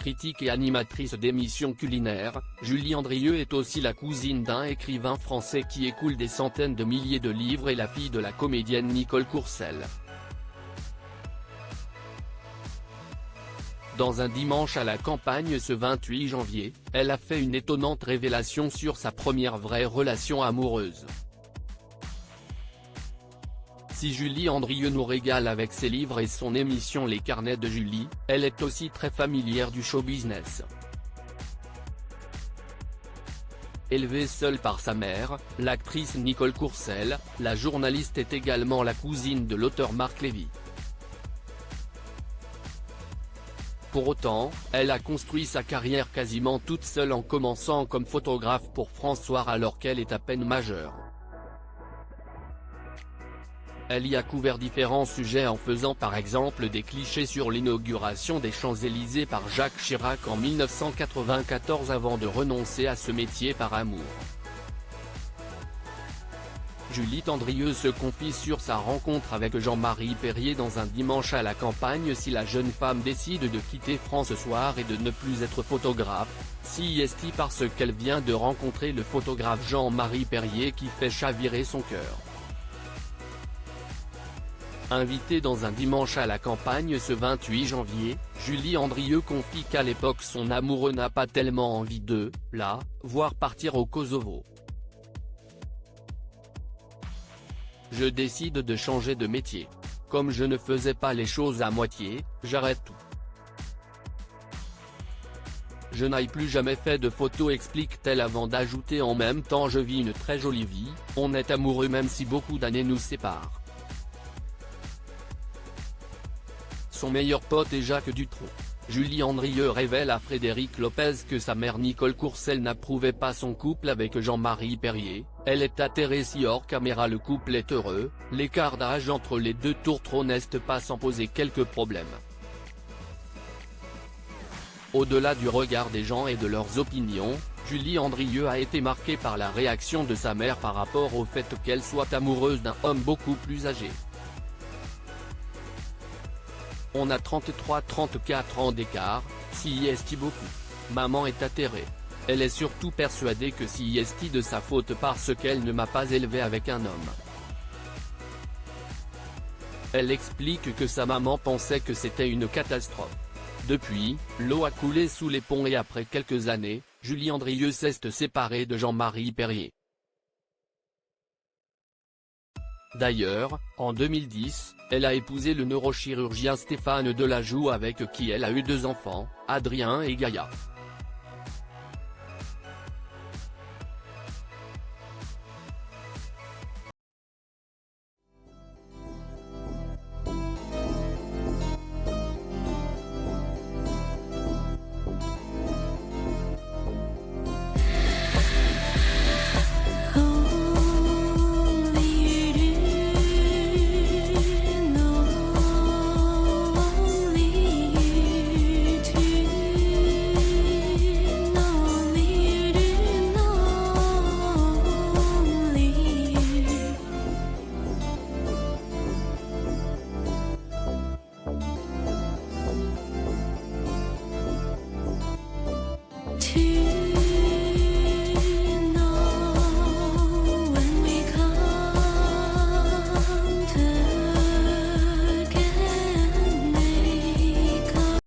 critique et animatrice d'émissions culinaires, Julie Andrieux est aussi la cousine d'un écrivain français qui écoule des centaines de milliers de livres et la fille de la comédienne Nicole Courcel. Dans un dimanche à la campagne ce 28 janvier, elle a fait une étonnante révélation sur sa première vraie relation amoureuse. Si Julie Andrieux nous régale avec ses livres et son émission Les Carnets de Julie, elle est aussi très familière du show business. Élevée seule par sa mère, l'actrice Nicole Courcel, la journaliste est également la cousine de l'auteur Marc Lévy. Pour autant, elle a construit sa carrière quasiment toute seule en commençant comme photographe pour François alors qu'elle est à peine majeure. Elle y a couvert différents sujets en faisant par exemple des clichés sur l'inauguration des Champs-Élysées par Jacques Chirac en 1994 avant de renoncer à ce métier par amour. Julie Andrieux se confie sur sa rencontre avec Jean-Marie Perrier dans un dimanche à la campagne. Si la jeune femme décide de quitter France ce soir et de ne plus être photographe, c'est parce qu'elle vient de rencontrer le photographe Jean-Marie Perrier qui fait chavirer son cœur. Invitée dans un dimanche à la campagne ce 28 janvier, Julie Andrieux confie qu'à l'époque son amoureux n'a pas tellement envie de la voir partir au Kosovo. Je décide de changer de métier. Comme je ne faisais pas les choses à moitié, j'arrête tout. Je n'ai plus jamais fait de photos, explique-t-elle avant d'ajouter en même temps je vis une très jolie vie, on est amoureux même si beaucoup d'années nous séparent. Son meilleur pote est Jacques Dutronc. Julie Andrieux révèle à Frédéric Lopez que sa mère Nicole Courcel n'approuvait pas son couple avec Jean-Marie Perrier. Elle est atterrée si hors caméra le couple est heureux, l'écart d'âge entre les deux tours trop n'est pas sans poser quelques problèmes. Au-delà du regard des gens et de leurs opinions, Julie Andrieux a été marquée par la réaction de sa mère par rapport au fait qu'elle soit amoureuse d'un homme beaucoup plus âgé. On a 33-34 ans d'écart, c'est beaucoup. Maman est atterrée. Elle est surtout persuadée que c'est de sa faute parce qu'elle ne m'a pas élevé avec un homme. Elle explique que sa maman pensait que c'était une catastrophe. Depuis, l'eau a coulé sous les ponts et après quelques années, Julie Andrieux s'est séparée de Jean-Marie Perrier. D'ailleurs, en 2010, elle a épousé le neurochirurgien Stéphane Delajoux avec qui elle a eu 2 enfants, Adrien et Gaïa.